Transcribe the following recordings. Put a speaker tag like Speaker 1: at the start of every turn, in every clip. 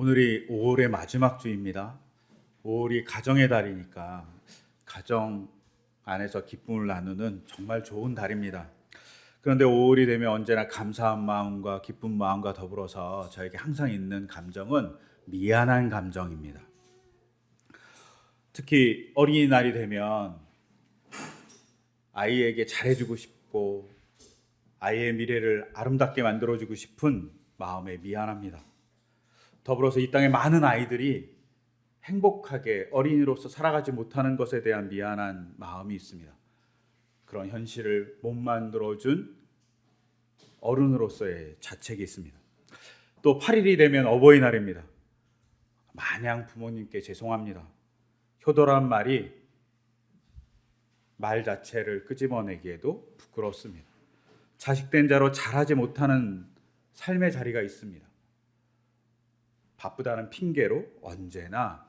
Speaker 1: 오늘이 5월의 마지막 주입니다. 5월이 가정의 달이니까 가정 안에서 기쁨을 나누는 정말 좋은 달입니다. 그런데 5월이 되면 언제나 감사한 마음과 기쁜 마음과 더불어서 저에게 항상 있는 감정은 미안한 감정입니다. 특히 어린이날이 되면 아이에게 잘해주고 싶고 아이의 미래를 아름답게 만들어주고 싶은 마음에 미안합니다. 더불어서 이 땅에 많은 아이들이 행복하게 어린이로서 살아가지 못하는 것에 대한 미안한 마음이 있습니다. 그런 현실을 못 만들어준 어른으로서의 자책이 있습니다. 또 8일이 되면 어버이날입니다. 마냥 부모님께 죄송합니다. 효도란 말이 말 자체를 끄집어내기에도 부끄럽습니다. 자식된 자로 잘하지 못하는 삶의 자리가 있습니다. 바쁘다는 핑계로 언제나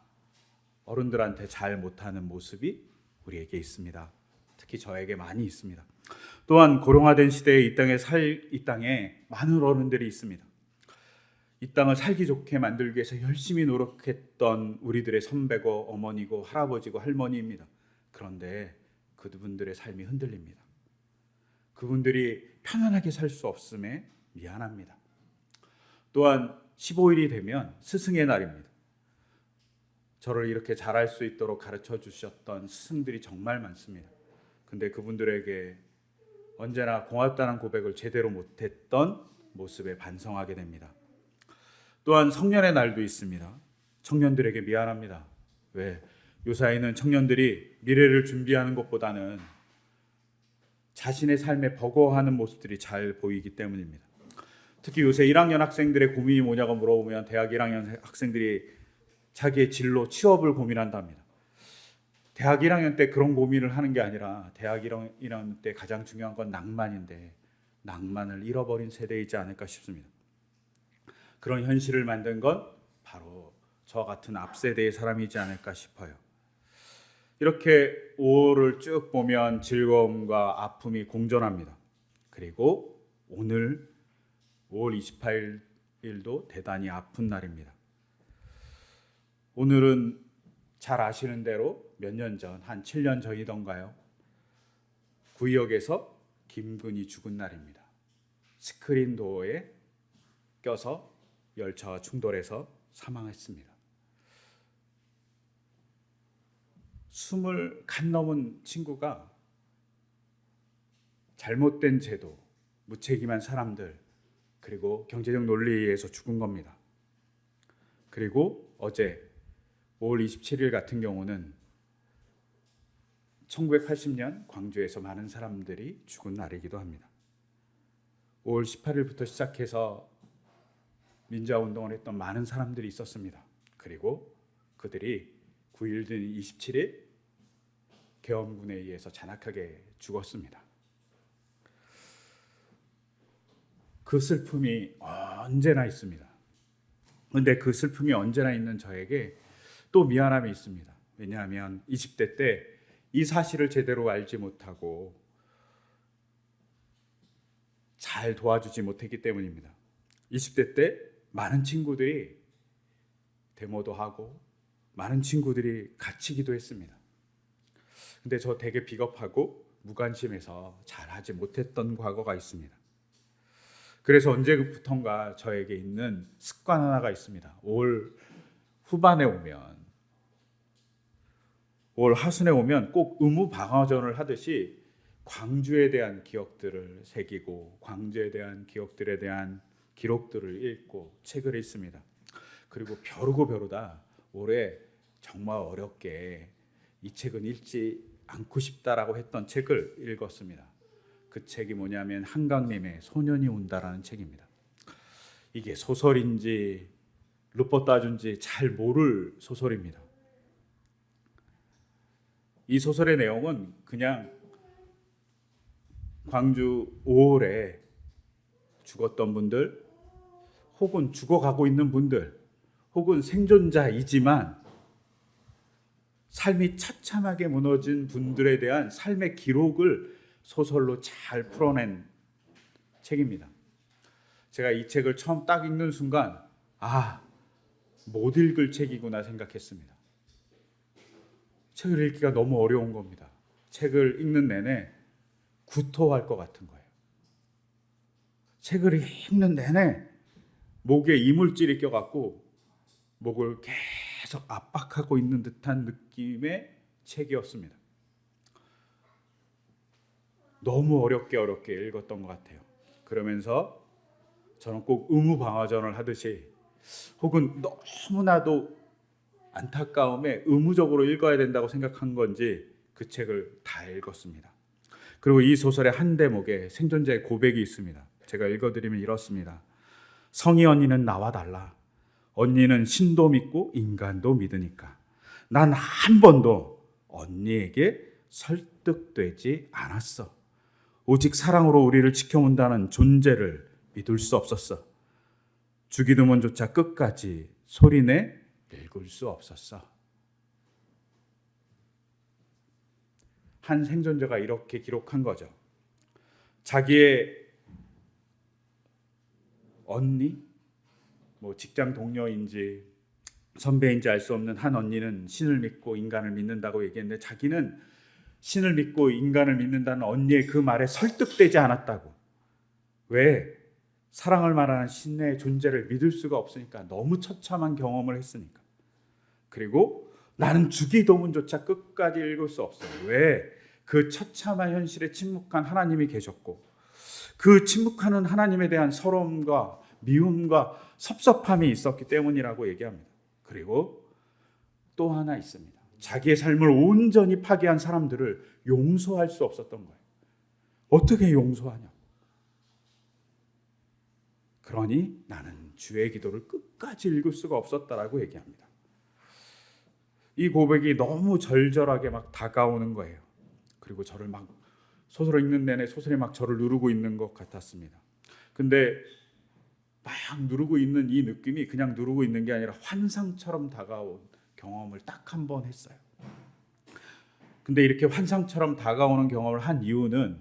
Speaker 1: 어른들한테 잘 못하는 모습이 우리에게 있습니다. 특히 저에게 많이 있습니다. 또한 고령화된 시대에 이 땅에 많은 어른들이 있습니다. 이 땅을 살기 좋게 만들기 위해서 열심히 노력했던 우리들의 선배고 어머니고 할아버지고 할머니입니다. 그런데 그분들의 삶이 흔들립니다. 그분들이 편안하게 살 수 없음에 미안합니다. 또한 15일이 되면 스승의 날입니다. 저를 이렇게 잘할 수 있도록 가르쳐 주셨던 스승들이 정말 많습니다. 근데 그분들에게 언제나 고맙다는 고백을 제대로 못했던 모습에 반성하게 됩니다. 또한 성년의 날도 있습니다. 청년들에게 미안합니다. 왜? 요사이는 청년들이 미래를 준비하는 것보다는 자신의 삶에 버거워하는 모습들이 잘 보이기 때문입니다. 특히 요새 1학년 학생들의 고민이 뭐냐고 물어보면 대학 1학년 학생들이 자기의 진로, 취업을 고민한답니다. 대학 1학년 때 그런 고민을 하는 게 아니라 대학 1학년 때 가장 중요한 건 낭만인데 낭만을 잃어버린 세대이지 않을까 싶습니다. 그런 현실을 만든 건 바로 저 같은 앞세대의 사람이지 않을까 싶어요. 이렇게 5월을 쭉 보면 즐거움과 아픔이 공존합니다. 그리고 오늘 5월 28일도 대단히 아픈 날입니다. 오늘은 잘 아시는 대로 몇 년 전, 한 7년 전이던가요? 구의역에서 김근희 죽은 날입니다. 스크린 도어에 껴서 열차와 충돌해서 사망했습니다. 20 간 넘은 친구가 잘못된 제도, 무책임한 사람들, 그리고 경제적 논리에 의해서 죽은 겁니다. 그리고 어제 5월 27일 같은 경우는 1980년 광주에서 많은 사람들이 죽은 날이기도 합니다. 5월 18일부터 시작해서 민주화운동을 했던 많은 사람들이 있었습니다. 그리고 그들이 9일 뒤 27일 계엄군에 의해서 잔악하게 죽었습니다. 그 슬픔이 언제나 있습니다. 그런데 그 슬픔이 언제나 있는 저에게 또 미안함이 있습니다. 왜냐하면 20대 때 이 사실을 제대로 알지 못하고 잘 도와주지 못했기 때문입니다. 20대 때 많은 친구들이 데모도 하고 많은 친구들이 갇히기도 했습니다. 근데 저 되게 비겁하고 무관심해서 잘하지 못했던 과거가 있습니다. 그래서 언제부턴가 저에게 있는 습관 하나가 있습니다. 5월 후반에 오면 5월 하순에 오면 꼭 의무 방어전을 하듯이 광주에 대한 기억들을 새기고 광주에 대한 기억들에 대한 기록들을 읽고 책을 읽습니다. 그리고 벼르다 올해 정말 어렵게 이 책은 읽지 않고 싶다라고 했던 책을 읽었습니다. 그 책이 뭐냐면 한강림의 소년이 운다라는 책입니다. 이게 소설인지 루포따주인지 잘 모를 소설입니다. 이 소설의 내용은 그냥 광주 5월에 죽었던 분들 혹은 죽어가고 있는 분들 혹은 생존자이지만 삶이 처참하게 무너진 분들에 대한 삶의 기록을 소설로 잘 풀어낸 책입니다. 제가 이 책을 처음 딱 읽는 순간 못 읽을 책이구나 생각했습니다. 책을 읽기가 너무 어려운 겁니다. 책을 읽는 내내 구토할 것 같은 거예요. 책을 읽는 내내 목에 이물질이 껴갖고 목을 계속 압박하고 있는 듯한 느낌의 책이었습니다. 너무 어렵게 읽었던 것 같아요. 그러면서 저는 꼭 의무방어전을 하듯이 혹은 너무나도 안타까움에 의무적으로 읽어야 된다고 생각한 건지 그 책을 다 읽었습니다. 그리고 이 소설의 한 대목에 생존자의 고백이 있습니다. 제가 읽어드리면 이렇습니다. 성희 언니는 나와 달라. 언니는 신도 믿고 인간도 믿으니까 난 한 번도 언니에게 설득되지 않았어. 오직 사랑으로 우리를 지켜온다는 존재를 믿을 수 없었어. 주기도문조차 끝까지 소리내 읽을 수 없었어. 한 생존자가 이렇게 기록한 거죠. 자기의 언니, 직장 동료인지 선배인지 알 수 없는 한 언니는 신을 믿고 인간을 믿는다고 얘기했는데 자기는 신을 믿고 인간을 믿는다는 언니의 그 말에 설득되지 않았다고. 왜? 사랑을 말하는 신의 존재를 믿을 수가 없으니까. 너무 처참한 경험을 했으니까. 그리고 나는 주기도문조차 끝까지 읽을 수 없어요. 왜? 그 처참한 현실에 침묵한 하나님이 계셨고 그 침묵하는 하나님에 대한 서러움과 미움과 섭섭함이 있었기 때문이라고 얘기합니다. 그리고 또 하나 있습니다. 자기의 삶을 온전히 파괴한 사람들을 용서할 수 없었던 거예요. 어떻게 용서하냐? 그러니 나는 주의 기도를 끝까지 읽을 수가 없었다라고 얘기합니다. 이 고백이 너무 절절하게 막 다가오는 거예요. 그리고 저를 막 소설을 읽는 내내 소설이 막 저를 누르고 있는 것 같았습니다. 근데 막 누르고 있는 이 느낌이 그냥 누르고 있는 게 아니라 환상처럼 다가온 경험을 딱 한 번 했어요. 근데 이렇게 환상처럼 다가오는 경험을 한 이유는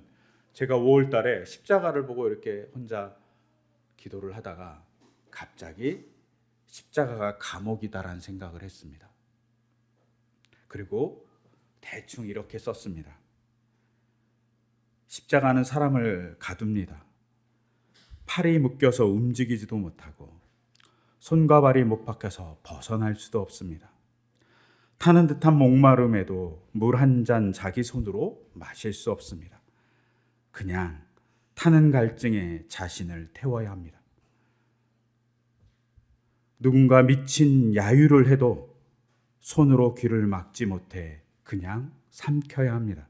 Speaker 1: 제가 5월 달에 십자가를 보고 이렇게 혼자 기도를 하다가 갑자기 십자가가 감옥이다라는 생각을 했습니다. 그리고 대충 이렇게 썼습니다. 십자가는 사람을 가둡니다. 팔이 묶여서 움직이지도 못하고 손과 발이 못 박혀서 벗어날 수도 없습니다. 타는 듯한 목마름에도 물 한 잔 자기 손으로 마실 수 없습니다. 그냥 타는 갈증에 자신을 태워야 합니다. 누군가 미친 야유를 해도 손으로 귀를 막지 못해 그냥 삼켜야 합니다.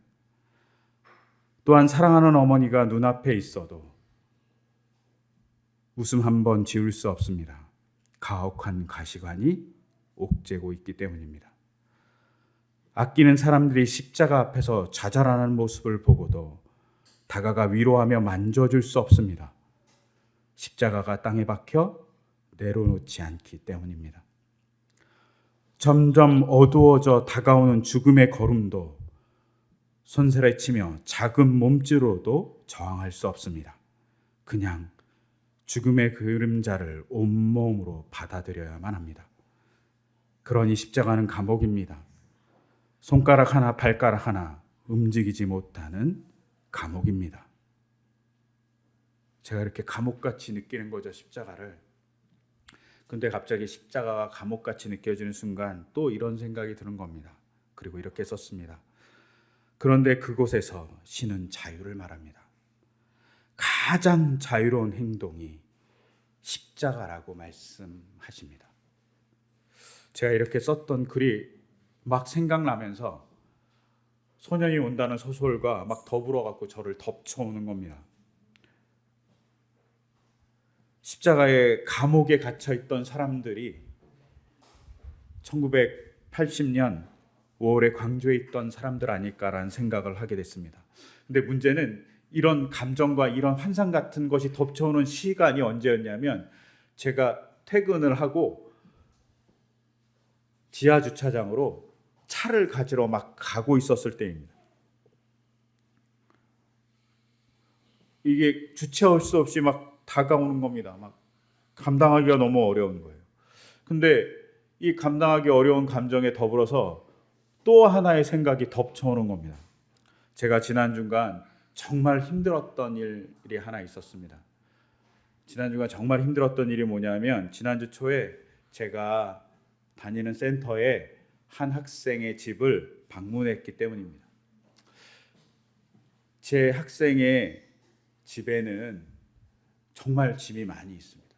Speaker 1: 또한 사랑하는 어머니가 눈앞에 있어도 웃음 한 번 지울 수 없습니다. 가혹한 가시관이 옥죄고 있기 때문입니다. 아끼는 사람들이 십자가 앞에서 좌절하는 모습을 보고도 다가가 위로하며 만져줄 수 없습니다. 십자가가 땅에 박혀 내려놓지 않기 때문입니다. 점점 어두워져 다가오는 죽음의 걸음도 손스레치며 작은 몸짓으로도 저항할 수 없습니다. 그냥 죽음의 그림자를 온몸으로 받아들여야만 합니다. 그러니 십자가는 감옥입니다. 손가락 하나 발가락 하나 움직이지 못하는 감옥입니다. 제가 이렇게 감옥같이 느끼는 거죠, 십자가를. 근데 갑자기 십자가가 감옥같이 느껴지는 순간 또 이런 생각이 드는 겁니다. 그리고 이렇게 썼습니다. 그런데 그곳에서 신은 자유를 말합니다. 가장 자유로운 행동이 십자가라고 말씀하십니다. 제가 이렇게 썼던 글이 막 생각나면서 소년이 온다는 소설과 막 더불어 갖고 저를 덮쳐오는 겁니다. 십자가의 감옥에 갇혀 있던 사람들이 1980년 5월에 광주에 있던 사람들 아닐까라는 생각을 하게 됐습니다. 근데 문제는 이런 감정과 이런 환상 같은 것이 덮쳐오는 시간이 언제였냐면 제가 퇴근을 하고 지하 주차장으로 차를 가지러 막 가고 있었을 때입니다. 이게 주체할 수 없이 막 다가오는 겁니다. 막 감당하기가 너무 어려운 거예요. 근데 이 감당하기 어려운 감정에 더불어서 또 하나의 생각이 덮쳐오는 겁니다. 제가 지난 주간 정말 힘들었던 일이 하나 있었습니다. 지난 주간 정말 힘들었던 일이 뭐냐면 지난주 초에 제가 다니는 센터에 한 학생의 집을 방문했기 때문입니다. 제 학생의 집에는 정말 짐이 많이 있습니다.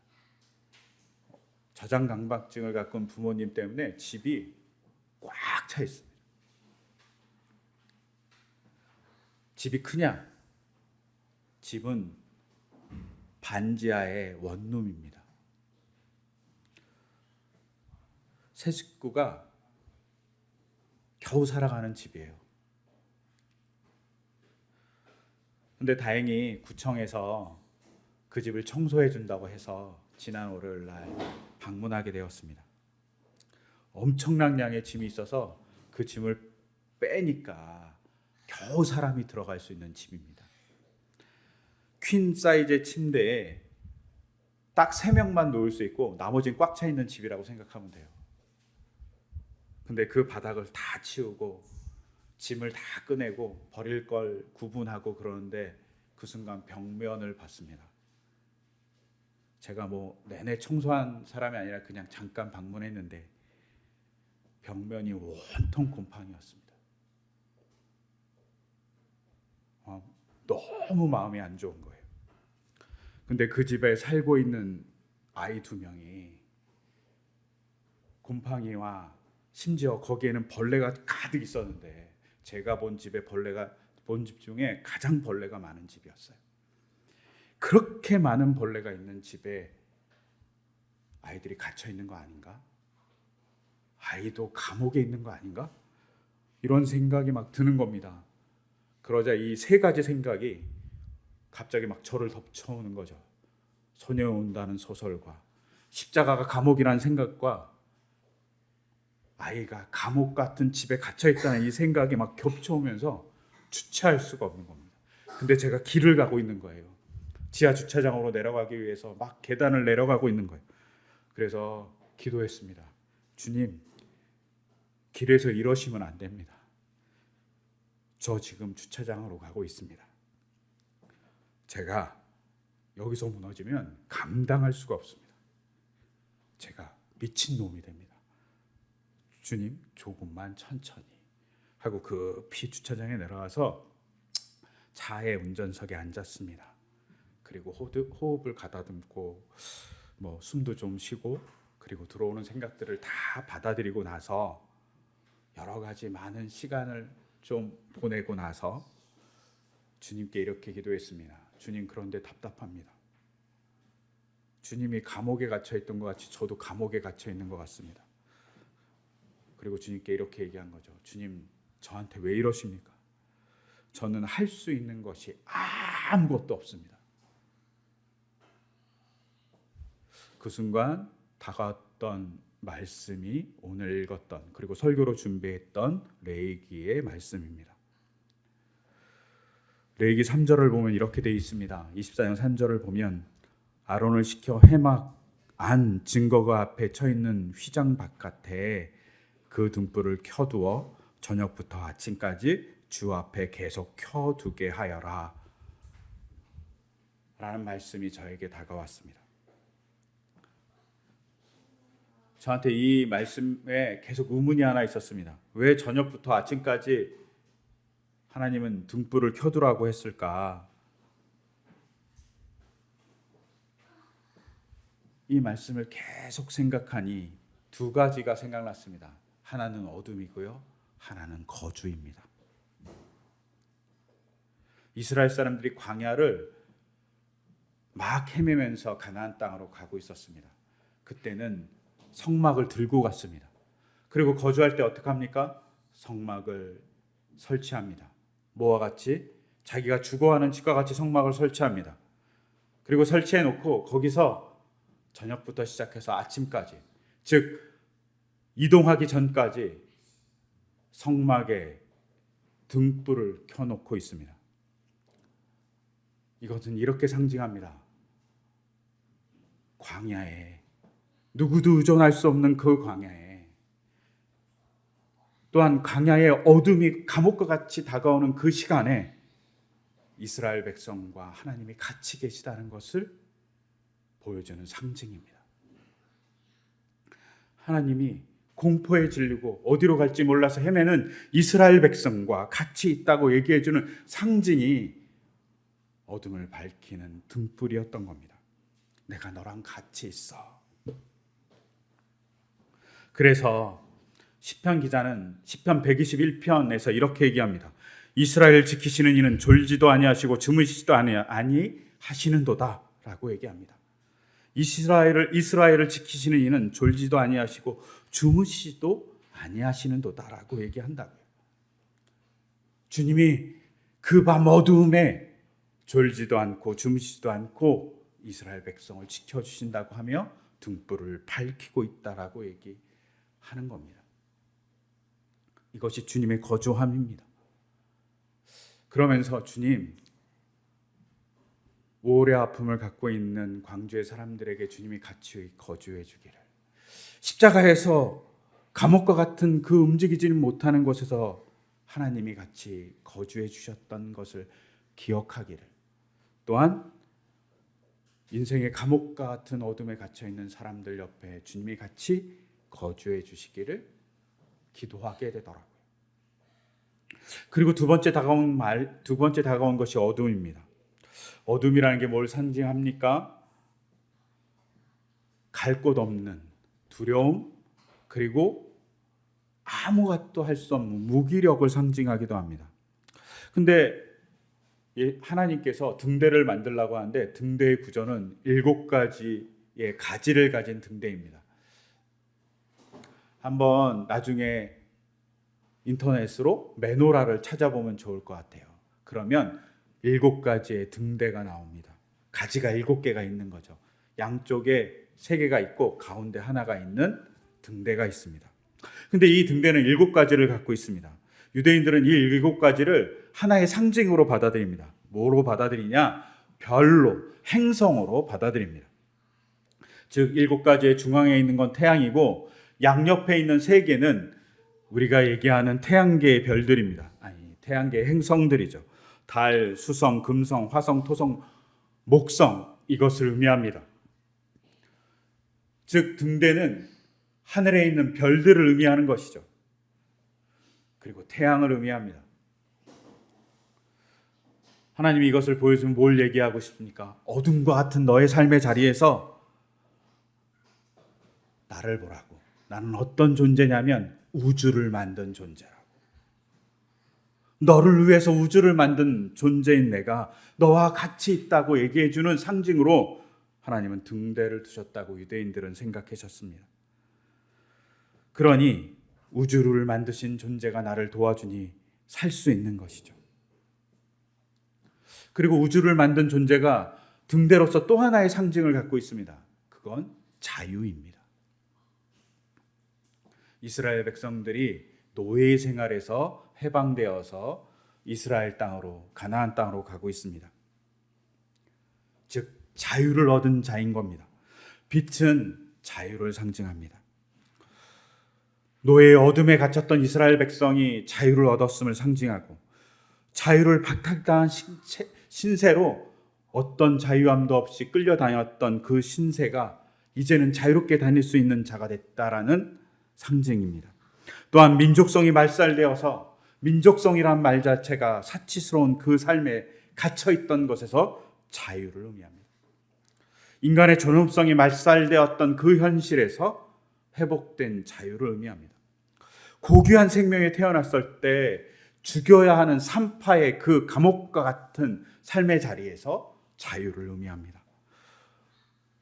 Speaker 1: 저장강박증을 갖고 온 부모님 때문에 집이 꽉 차 있습니다. 집이 크냐? 집은 반지하의 원룸입니다. 세 식구가 겨우 살아가는 집이에요. 근데 다행히 구청에서 그 집을 청소해 준다고 해서 지난 월요일 날 방문하게 되었습니다. 엄청난 양의 짐이 있어서 그 짐을 빼니까 겨우 사람이 들어갈 수 있는 집입니다. 퀸 사이즈의 침대에 딱 3명만 놓을 수 있고 나머지는 꽉 차 있는 집이라고 생각하면 돼요. 근데 그 바닥을 다 치우고 짐을 다 꺼내고 버릴 걸 구분하고 그러는데 그 순간 벽면을 봤습니다. 제가 뭐 내내 청소한 사람이 아니라 그냥 잠깐 방문했는데 벽면이 온통 곰팡이였습니다. 너무 마음이 안 좋은 거예요. 근데 그 집에 살고 있는 아이 2명이 곰팡이와 심지어 거기에는 벌레가 가득 있었는데 제가 본 집 중에 가장 벌레가 많은 집이었어요. 그렇게 많은 벌레가 있는 집에 아이들이 갇혀 있는 거 아닌가? 아이도 감옥에 있는 거 아닌가? 이런 생각이 막 드는 겁니다. 그러자 이 3가지 생각이 갑자기 막 저를 덮쳐오는 거죠. 소녀에 온다는 소설과 십자가가 감옥이라는 생각과 아이가 감옥 같은 집에 갇혀 있다는 이 생각이 막 겹쳐오면서 주체할 수가 없는 겁니다. 근데 제가 길을 가고 있는 거예요. 지하 주차장으로 내려가기 위해서 막 계단을 내려가고 있는 거예요. 그래서 기도했습니다. 주님, 길에서 이러시면 안 됩니다. 저 지금 주차장으로 가고 있습니다. 제가 여기서 무너지면 감당할 수가 없습니다. 제가 미친놈이 됩니다. 주님, 조금만 천천히 하고 급히 주차장에 내려와서 차의 운전석에 앉았습니다. 그리고 호흡을 가다듬고 숨도 좀 쉬고 그리고 들어오는 생각들을 다 받아들이고 나서 여러 가지 많은 시간을 좀 보내고 나서 주님께 이렇게 기도했습니다. 주님, 그런데 답답합니다. 주님이 감옥에 갇혀 있던 것 같이 저도 감옥에 갇혀 있는 것 같습니다. 그리고 주님께 이렇게 얘기한 거죠. 주님, 저한테 왜 이러십니까? 저는 할 수 있는 것이 아무것도 없습니다. 그 순간 다가왔던 말씀이 오늘 읽었던 그리고 설교로 준비했던 레위기의 말씀입니다. 레위기 3절을 보면 이렇게 되어 있습니다. 24장 3절을 보면 아론을 시켜 회막 안 증거가 앞에 쳐 있는 휘장 바깥에 그 등불을 켜두어 저녁부터 아침까지 주 앞에 계속 켜두게 하여라 라는 말씀이 저에게 다가왔습니다. 저한테 이 말씀에 계속 의문이 하나 있었습니다. 왜 저녁부터 아침까지 하나님은 등불을 켜두라고 했을까? 이 말씀을 계속 생각하니 2가지가 생각났습니다. 하나는 어둠이고요, 하나는 거주입니다. 이스라엘 사람들이 광야를 막 헤매면서 가나안 땅으로 가고 있었습니다. 그때는 성막을 들고 갔습니다. 그리고 거주할 때 어떻게 합니까? 성막을 설치합니다. 뭐와 같이? 자기가 주거하는 집과 같이 성막을 설치합니다. 그리고 설치해 놓고 거기서 저녁부터 시작해서 아침까지, 즉 이동하기 전까지 성막에 등불을 켜놓고 있습니다. 이것은 이렇게 상징합니다. 광야에, 누구도 의존할 수 없는 그 광야에 또한 광야의 어둠이 감옥과 같이 다가오는 그 시간에 이스라엘 백성과 하나님이 같이 계시다는 것을 보여주는 상징입니다. 하나님이 공포에 질리고 어디로 갈지 몰라서 헤매는 이스라엘 백성과 같이 있다고 얘기해주는 상징이 어둠을 밝히는 등불이었던 겁니다. 내가 너랑 같이 있어. 그래서 시편 기자는 시편 121편에서 이렇게 얘기합니다. 이스라엘을 지키시는 이는 졸지도 아니하시고 주무시지도 아니하시는도다 라고 얘기합니다. 이스라엘을 지키시는 이는 졸지도 아니하시고 주무시지도 아니하시는도다라고 얘기한다고요. 주님이 그 밤 어두움에 졸지도 않고 주무시지도 않고 이스라엘 백성을 지켜주신다고 하며 등불을 밝히고 있다라고 얘기하는 겁니다. 이것이 주님의 거주함입니다. 그러면서 주님, 오래 아픔을 갖고 있는 광주의 사람들에게 주님이 같이 거주해 주기를, 십자가에서 감옥과 같은 그 움직이지는 못하는 곳에서 하나님이 같이 거주해 주셨던 것을 기억하기를, 또한 인생의 감옥과 같은 어둠에 갇혀 있는 사람들 옆에 주님이 같이 거주해 주시기를 기도하게 되더라고요. 그리고 두 번째 다가온 것이 어둠입니다. 어둠이라는 게 뭘 상징합니까? 갈 곳 없는 두려움, 그리고 아무것도 할 수 없는 무기력을 상징하기도 합니다. 근데 하나님께서 등대를 만들려고 하는데 등대의 구조는 7가지의 가지를 가진 등대입니다. 한번 나중에 인터넷으로 메노라를 찾아보면 좋을 것 같아요. 그러면 7가지의 등대가 나옵니다. 가지가 7개가 있는 거죠. 양쪽에 3개가 있고 가운데 하나가 있는 등대가 있습니다. 근데 이 등대는 7가지를 갖고 있습니다. 유대인들은 이 7가지를 하나의 상징으로 받아들입니다. 뭐로 받아들이냐? 별로, 행성으로 받아들입니다. 즉 7가지의 중앙에 있는 건 태양이고 양옆에 있는 3개는 우리가 얘기하는 태양계의 별들입니다. 아니, 태양계의 행성들이죠. 달, 수성, 금성, 화성, 토성, 목성, 이것을 의미합니다. 즉 등대는 하늘에 있는 별들을 의미하는 것이죠. 그리고 태양을 의미합니다. 하나님이 이것을 보여주면 뭘 얘기하고 싶습니까? 어둠과 같은 너의 삶의 자리에서 나를 보라고. 나는 어떤 존재냐면 우주를 만든 존재라고. 너를 위해서 우주를 만든 존재인 내가 너와 같이 있다고 얘기해주는 상징으로 하나님은 등대를 두셨다고 유대인들은 생각하셨습니다. 그러니 우주를 만드신 존재가 나를 도와주니 살 수 있는 것이죠. 그리고 우주를 만든 존재가 등대로서 또 하나의 상징을 갖고 있습니다. 그건 자유입니다. 이스라엘 백성들이 노예 생활에서 해방되어서 이스라엘 땅으로, 가나안 땅으로 가고 있습니다. 즉 자유를 얻은 자인 겁니다. 빛은 자유를 상징합니다. 노예의 어둠에 갇혔던 이스라엘 백성이 자유를 얻었음을 상징하고, 자유를 박탈당한 신세로 어떤 자유함도 없이 끌려다녔던 그 신세가 이제는 자유롭게 다닐 수 있는 자가 됐다라는 상징입니다. 또한 민족성이 말살되어서, 민족성이란 말 자체가 사치스러운 그 삶에 갇혀있던 것에서 자유를 의미합니다. 인간의 존엄성이 말살되었던 그 현실에서 회복된 자유를 의미합니다. 고귀한 생명에 태어났을 때 죽여야 하는 산파의 그 감옥과 같은 삶의 자리에서 자유를 의미합니다.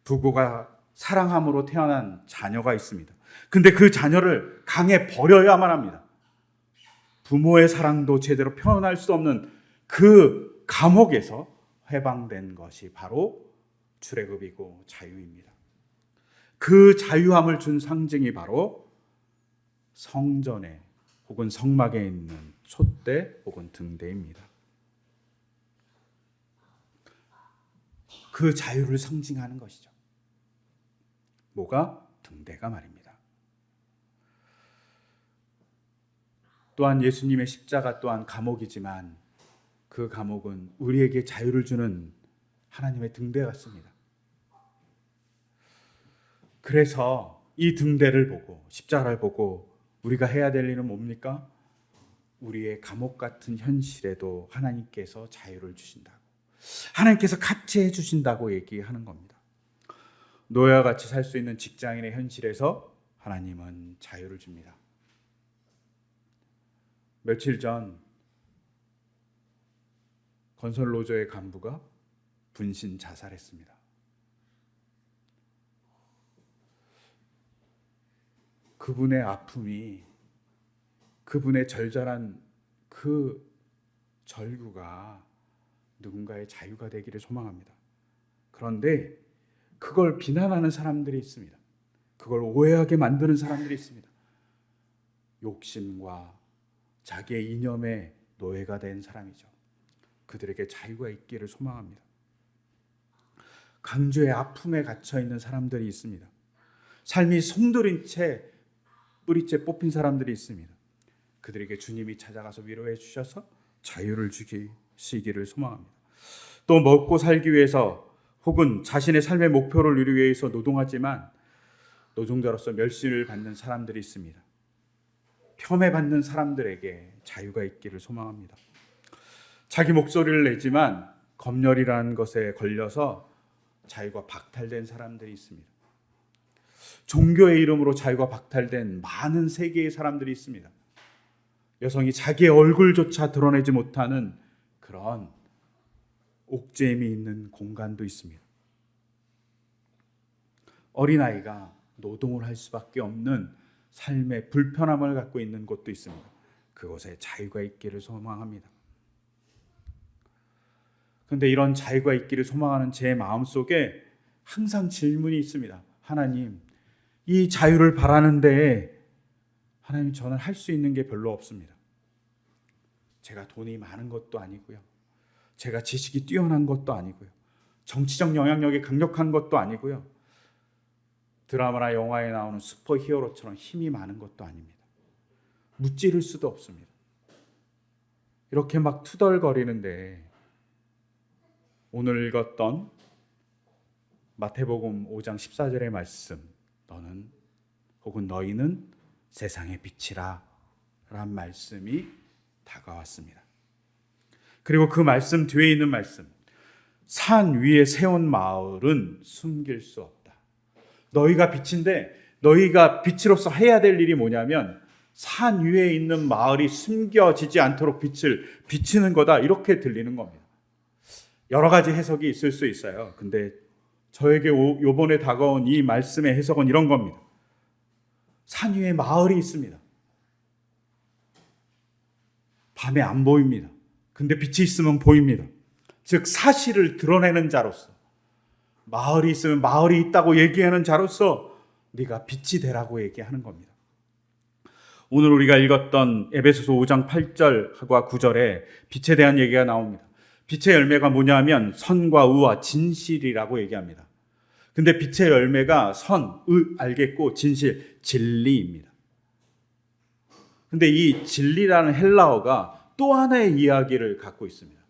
Speaker 1: 부부가 사랑함으로 태어난 자녀가 있습니다. 근데 그 자녀를 강에 버려야만 합니다. 부모의 사랑도 제대로 표현할 수 없는 그 감옥에서 해방된 것이 바로 출애굽이고 자유입니다. 그 자유함을 준 상징이 바로 성전에 혹은 성막에 있는 촛대 혹은 등대입니다. 그 자유를 상징하는 것이죠. 뭐가? 등대가 말입니다. 또한 예수님의 십자가 또한 감옥이지만 그 감옥은 우리에게 자유를 주는 하나님의 등대 같습니다. 그래서 이 등대를 보고 십자가를 보고 우리가 해야 될 일은 뭡니까? 우리의 감옥 같은 현실에도 하나님께서 자유를 주신다고, 하나님께서 같이 해주신다고 얘기하는 겁니다. 노예와 같이 살 수 있는 직장인의 현실에서 하나님은 자유를 줍니다. 며칠 전 건설노조의 간부가 분신 자살했습니다. 그분의 아픔이, 그분의 절절한 그 절규가 누군가의 자유가 되기를 소망합니다. 그런데 그걸 비난하는 사람들이 있습니다. 그걸 오해하게 만드는 사람들이 있습니다. 욕심과 자기의 이념의 노예가 된 사람이죠. 그들에게 자유가 있기를 소망합니다. 강조의 아픔에 갇혀 있는 사람들이 있습니다. 삶이 송두린 채 뿌리째 뽑힌 사람들이 있습니다. 그들에게 주님이 찾아가서 위로해 주셔서 자유를 주시기를 소망합니다. 또 먹고 살기 위해서 혹은 자신의 삶의 목표를 이루기 위해서 노동하지만 노동자로서 멸시를 받는 사람들이 있습니다. 폄훼받는 사람들에게 자유가 있기를 소망합니다. 자기 목소리를 내지만 검열이라는 것에 걸려서 자유가 박탈된 사람들이 있습니다. 종교의 이름으로 자유가 박탈된 많은 세계의 사람들이 있습니다. 여성이 자기의 얼굴조차 드러내지 못하는 그런 옥죄임이 있는 공간도 있습니다. 어린아이가 노동을 할 수밖에 없는 삶의 불편함을 갖고 있는 곳도 있습니다. 그곳에 자유가 있기를 소망합니다. 그런데 이런 자유가 있기를 소망하는 제 마음속에 항상 질문이 있습니다. 하나님, 이 자유를 바라는데 하나님, 저는 할 수 있는 게 별로 없습니다. 제가 돈이 많은 것도 아니고요, 제가 지식이 뛰어난 것도 아니고요, 정치적 영향력이 강력한 것도 아니고요, 드라마나 영화에 나오는 슈퍼히어로처럼 힘이 많은 것도 아닙니다. 무찌를 수도 없습니다. 이렇게 막 투덜거리는데 오늘 읽었던 마태복음 5장 14절의 말씀, 너는 혹은 너희는 세상의 빛이라 라는 말씀이 다가왔습니다. 그리고 그 말씀 뒤에 있는 말씀, 산 위에 세운 마을은 숨길 수 없다. 너희가 빛인데 너희가 빛으로서 해야 될 일이 뭐냐면 산 위에 있는 마을이 숨겨지지 않도록 빛을 비치는 거다, 이렇게 들리는 겁니다. 여러 가지 해석이 있을 수 있어요. 근데 저에게 이번에 다가온 이 말씀의 해석은 이런 겁니다. 산 위에 마을이 있습니다. 밤에 안 보입니다. 근데 빛이 있으면 보입니다. 즉 사실을 드러내는 자로서, 마을이 있으면 마을이 있다고 얘기하는 자로서 네가 빛이 되라고 얘기하는 겁니다. 오늘 우리가 읽었던 에베소서 5장 8절과 9절에 빛에 대한 얘기가 나옵니다. 빛의 열매가 뭐냐면 선과 의와 진실이라고 얘기합니다. 근데 빛의 열매가 선, 의 알겠고 진실, 진리입니다. 근데 이 진리라는 헬라어가 또 하나의 이야기를 갖고 있습니다.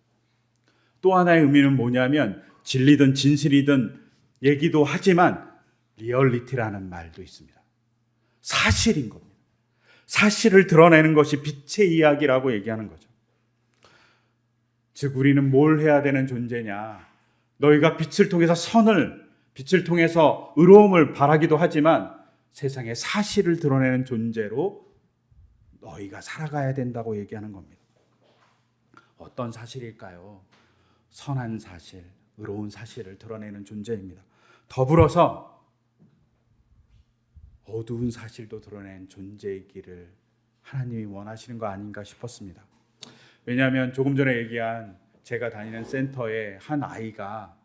Speaker 1: 또 하나의 의미는 뭐냐면 진리든 진실이든 얘기도 하지만 리얼리티라는 말도 있습니다. 사실인 겁니다. 사실을 드러내는 것이 빛의 이야기라고 얘기하는 거죠. 즉 우리는 뭘 해야 되는 존재냐, 너희가 빛을 통해서 선을, 빛을 통해서 의로움을 바라기도 하지만 세상에 사실을 드러내는 존재로 너희가 살아가야 된다고 얘기하는 겁니다. 어떤 사실일까요? 선한 사실, 의로운 사실을 드러내는 존재입니다. 더불어서 어두운 사실도 드러낸 존재이기를 하나님이 원하시는 거 아닌가 싶었습니다. 왜냐하면 조금 전에 얘기한 제가 다니는 센터에 한 아이가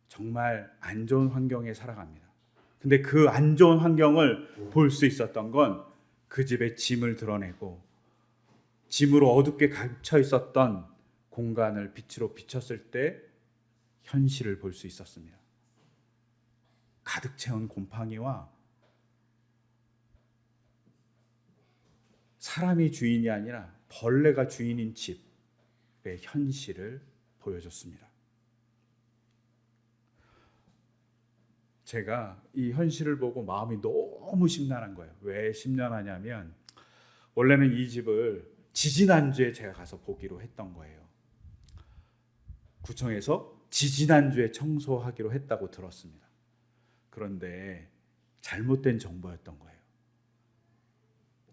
Speaker 1: 정말 안 좋은 환경에 살아갑니다. 근데 그 안 좋은 환경을 볼 수 있었던 건 그 집의 짐을 드러내고 짐으로 어둡게 갇혀 있었던 공간을 빛으로 비췄을 때 현실을 볼 수 있었습니다. 가득 채운 곰팡이와 사람이 주인이 아니라 벌레가 주인인 집의 현실을 보여줬습니다. 제가 이 현실을 보고 마음이 너무 심란한 거예요. 왜 심란하냐면 원래는 이 집을 지지난주에 제가 가서 보기로 했던 거예요. 구청에서 지지난주에 청소하기로 했다고 들었습니다. 그런데 잘못된 정보였던 거예요.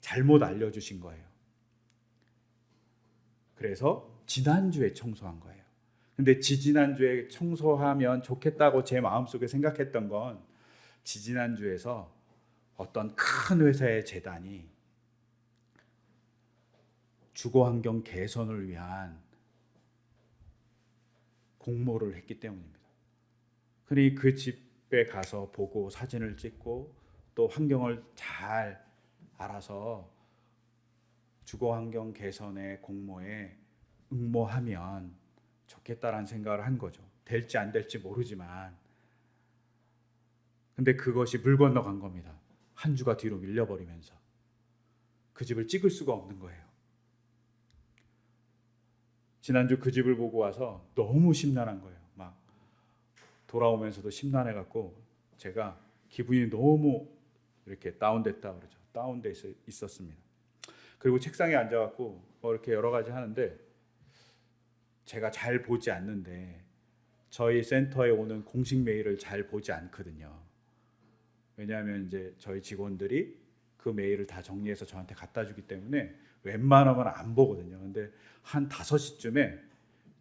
Speaker 1: 잘못 알려주신 거예요. 그래서 지난주에 청소한 거예요. 근데 지지난주에 청소하면 좋겠다고 제 마음속에 생각했던 건 지지난주에서 어떤 큰 회사의 재단이 주거환경 개선을 위한 공모를 했기 때문입니다. 그러니 그 집에 가서 보고 사진을 찍고 또 환경을 잘 알아서 주거환경 개선의 공모에 응모하면 좋겠다라는 생각을 한 거죠. 될지 안 될지 모르지만 근데 그것이 물 건너간 겁니다. 한 주가 뒤로 밀려버리면서 그 집을 찍을 수가 없는 거예요. 지난주 그 집을 보고 와서 너무 심란한 거예요. 막 돌아오면서도 심란해갖고 제가 기분이 너무 이렇게 다운됐다 그러죠. 다운돼 있었습니다. 그리고 책상에 앉아갖고 뭐 이렇게 여러 가지 하는데 제가 잘 보지 않는데 저희 센터에 오는 공식 메일을 잘 보지 않거든요. 왜냐하면 이제 저희 직원들이 그 메일을 다 정리해서 저한테 갖다 주기 때문에 웬만하면 안 보거든요. 근데 한 5시쯤에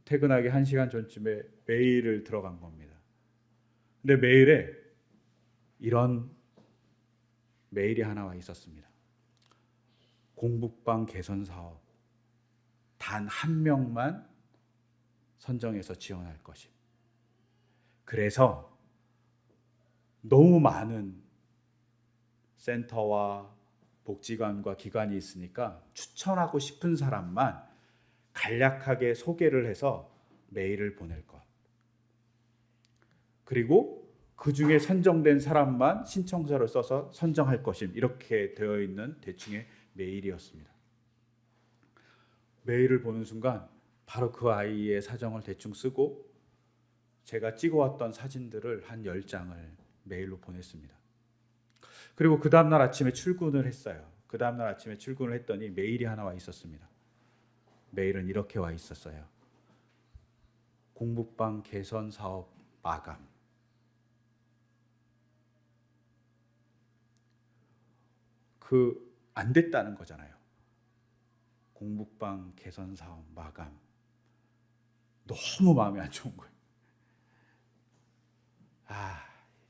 Speaker 1: 퇴근하기 1시간 전쯤에 메일을 들어간 겁니다. 근데 메일에 이런 메일이 하나 와 있었습니다. 공북방 개선 사업 단 한 명만 선정해서 지원할 것임. 그래서 너무 많은 센터와 복지관과 기관이 있으니까 추천하고 싶은 사람만 간략하게 소개를 해서 메일을 보낼 것. 그리고 그 중에 선정된 사람만 신청서를 써서 선정할 것임. 이렇게 되어 있는 대충의 메일이었습니다. 메일을 보는 순간 바로 그 아이의 사정을 대충 쓰고 제가 찍어왔던 사진들을 한 10장을 메일로 보냈습니다. 그리고 그 다음날 아침에 출근을 했어요. 그 다음날 아침에 출근을 했더니 메일이 하나 와 있었습니다. 메일은 이렇게 와 있었어요. 공북방 개선 사업 마감. 안 됐다는 거잖아요. 공북방 개선 사업 마감. 너무 마음이 안 좋은 거예요.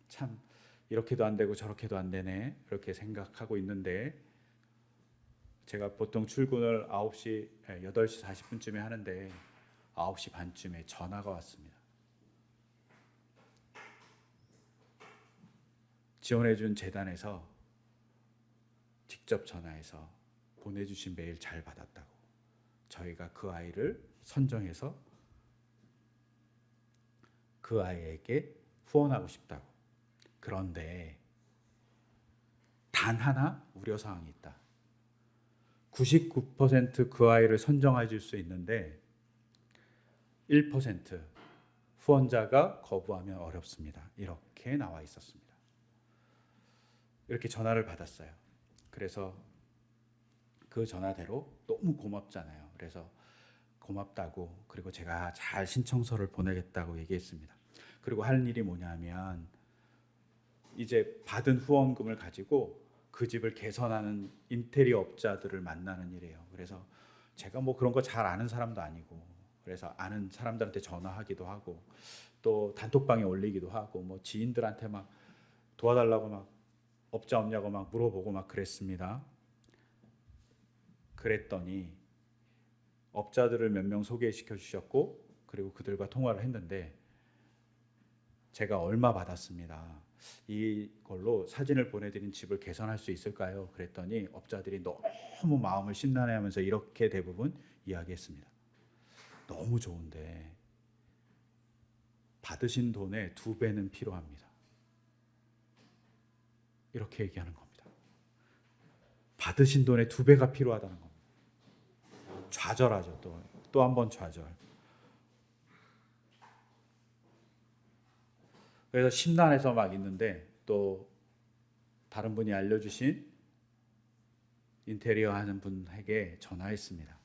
Speaker 1: 참 이렇게도 안 되고 저렇게도 안 되네. 이렇게 생각하고 있는데 제가 보통 출근을 8시 40분쯤에 하는데 9시 반쯤에 전화가 왔습니다. 지원해준 재단에서 직접 전화해서 보내주신 메일 잘 받았다고, 저희가 그 아이를 선정해서 그 아이에게 후원하고 싶다고. 그런데 단 하나 우려사항이 있다. 99% 그 아이를 선정해 줄 수 있는데 1% 후원자가 거부하면 어렵습니다. 이렇게 나와 있었습니다. 이렇게 전화를 받았어요. 그래서 그 전화대로 너무 고맙잖아요. 그래서 고맙다고, 그리고 제가 잘 신청서를 보내겠다고 얘기했습니다. 그리고 할 일이 뭐냐면 이제 받은 후원금을 가지고 그 집을 개선하는 인테리어 업자들을 만나는 일이에요. 그래서 제가 뭐 그런 거 잘 아는 사람도 아니고, 그래서 아는 사람들한테 전화하기도 하고 또 단톡방에 올리기도 하고 뭐 지인들한테 막 도와달라고 막 업자 없냐고 막 물어보고 막 그랬습니다. 그랬더니 업자들을 몇 명 소개시켜 주셨고, 그리고 그들과 통화를 했는데 제가 얼마 받았습니다. 이걸로 사진을 보내드린 집을 개선할 수 있을까요? 그랬더니 업자들이 너무 마음을 심란해하면서 이렇게 대부분 이야기했습니다. 너무 좋은데 받으신 돈의 2배는 필요합니다. 이렇게 얘기하는 겁니다. 받으신 돈의 2배가 필요하다는 겁니다. 좌절하죠. 또 한 번 좌절. 그래서 심란해서 막 있는데 또 다른 분이 알려주신 인테리어 하는 분에게 전화했습니다.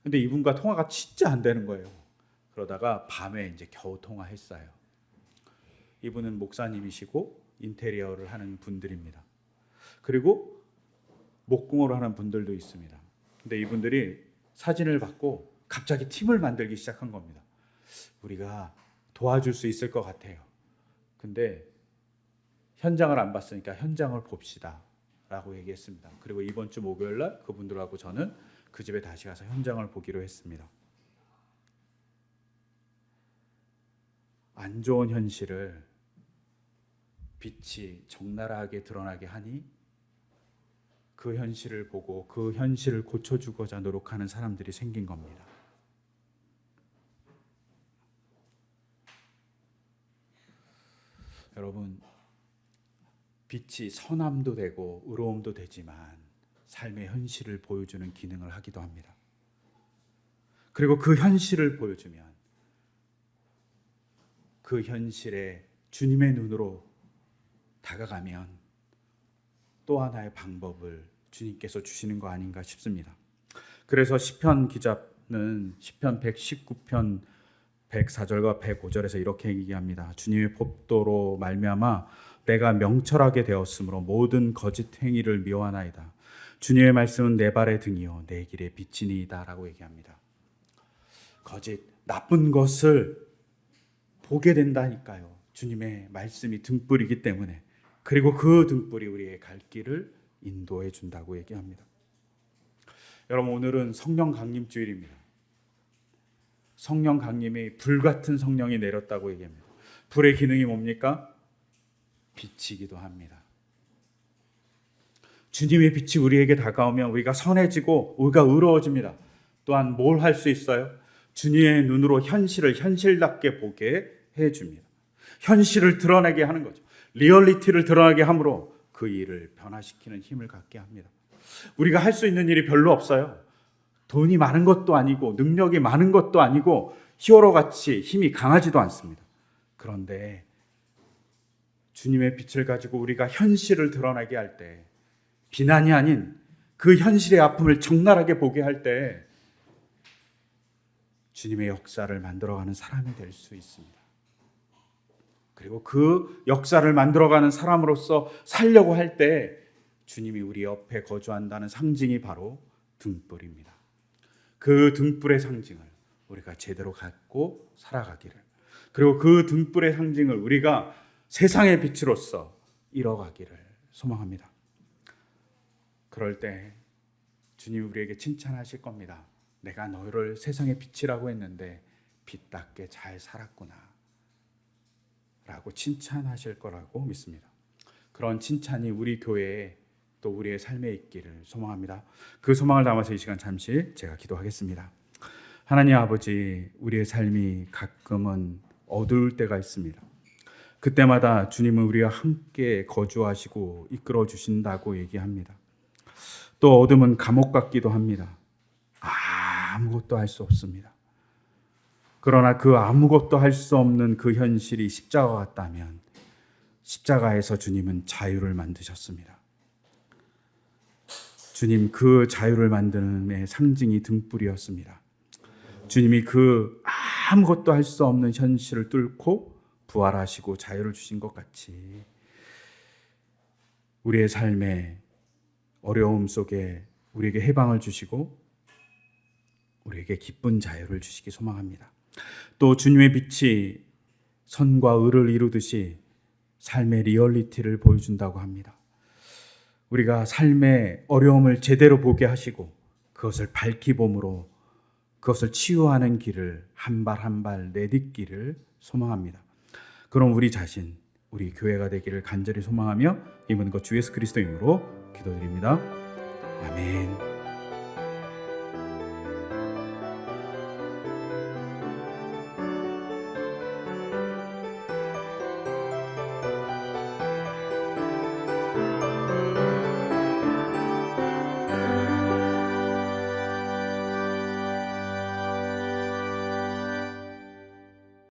Speaker 1: 근데 이분과 통화가 진짜 안 되는 거예요. 그러다가 밤에 이제 겨우 통화했어요. 이분은 목사님이시고 인테리어를 하는 분들입니다. 그리고 목공으로 하는 분들도 있습니다. 근데 이분들이 사진을 받고 갑자기 팀을 만들기 시작한 겁니다. 우리가 도와줄 수 있을 것 같아요. 근데 현장을 안 봤으니까 현장을 봅시다 라고 얘기했습니다. 그리고 이번 주 목요일 날 그분들하고 저는 그 집에 다시 가서 현장을 보기로 했습니다. 안 좋은 현실을 빛이 적나라하게 드러나게 하니 그 현실을 보고 그 현실을 고쳐주고자 노력하는 사람들이 생긴 겁니다. 여러분, 빛이 선함도 되고 의로움도 되지만 삶의 현실을 보여주는 기능을 하기도 합니다. 그리고 그 현실을 보여주면 그 현실에 주님의 눈으로 다가가면 또 하나의 방법을 주님께서 주시는 거 아닌가 싶습니다. 그래서 시편 기자는 시편 119편 104절과 105절에서 이렇게 얘기합니다. 주님의 법도로 말미암아 내가 명철하게 되었으므로 모든 거짓 행위를 미워하나이다. 주님의 말씀은 내 발의 등이요 내 길의 빛이니이다 라고 얘기합니다. 거짓, 나쁜 것을 보게 된다니까요. 주님의 말씀이 등불이기 때문에. 그리고 그 등불이 우리의 갈 길을 인도해 준다고 얘기합니다. 여러분, 오늘은 성령 강림 주일입니다. 성령 강림이 불같은 성령이 내렸다고 얘기합니다. 불의 기능이 뭡니까? 빛이기도 합니다. 주님의 빛이 우리에게 다가오면 우리가 선해지고 우리가 의로워집니다. 또한 뭘 할 수 있어요? 주님의 눈으로 현실을 현실답게 보게 해줍니다. 현실을 드러내게 하는 거죠. 리얼리티를 드러나게 함으로 그 일을 변화시키는 힘을 갖게 합니다. 우리가 할 수 있는 일이 별로 없어요. 돈이 많은 것도 아니고 능력이 많은 것도 아니고 히어로같이 힘이 강하지도 않습니다. 그런데 주님의 빛을 가지고 우리가 현실을 드러나게 할 때, 비난이 아닌 그 현실의 아픔을 적나라하게 보게 할 때 주님의 역사를 만들어가는 사람이 될 수 있습니다. 그리고 그 역사를 만들어가는 사람으로서 살려고 할 때 주님이 우리 옆에 거주한다는 상징이 바로 등불입니다. 그 등불의 상징을 우리가 제대로 갖고 살아가기를, 그리고 그 등불의 상징을 우리가 세상의 빛으로서 이뤄가기를 소망합니다. 그럴 때 주님이 우리에게 칭찬하실 겁니다. 내가 너를 세상의 빛이라고 했는데 빛답게 잘 살았구나 라고 칭찬하실 거라고 믿습니다. 그런 칭찬이 우리 교회에 또 우리의 삶에 있기를 소망합니다. 그 소망을 담아서 이 시간 잠시 제가 기도하겠습니다. 하나님 아버지, 우리의 삶이 가끔은 어두울 때가 있습니다. 그때마다 주님은 우리와 함께 거주하시고 이끌어 주신다고 얘기합니다. 또 어둠은 감옥 같기도 합니다. 아무것도 할 수 없습니다. 그러나 그 아무것도 할 수 없는 그 현실이 십자가 같다면 십자가에서 주님은 자유를 만드셨습니다. 주님, 그 자유를 만드는 데 상징이 등불이었습니다. 주님이 그 아무것도 할 수 없는 현실을 뚫고 부활하시고 자유를 주신 것 같이 우리의 삶에 어려움 속에 우리에게 해방을 주시고 우리에게 기쁜 자유를 주시기 소망합니다. 또 주님의 빛이 선과 의를 이루듯이 삶의 리얼리티를 보여준다고 합니다. 우리가 삶의 어려움을 제대로 보게 하시고 그것을 밝히 봄으로 그것을 치유하는 길을 한 발 한 발 내딛기를 소망합니다. 그럼 우리 자신, 우리 교회가 되기를 간절히 소망하며 이 모든 것 주 예수 그리스도 이름으로 기도드립니다. 아멘.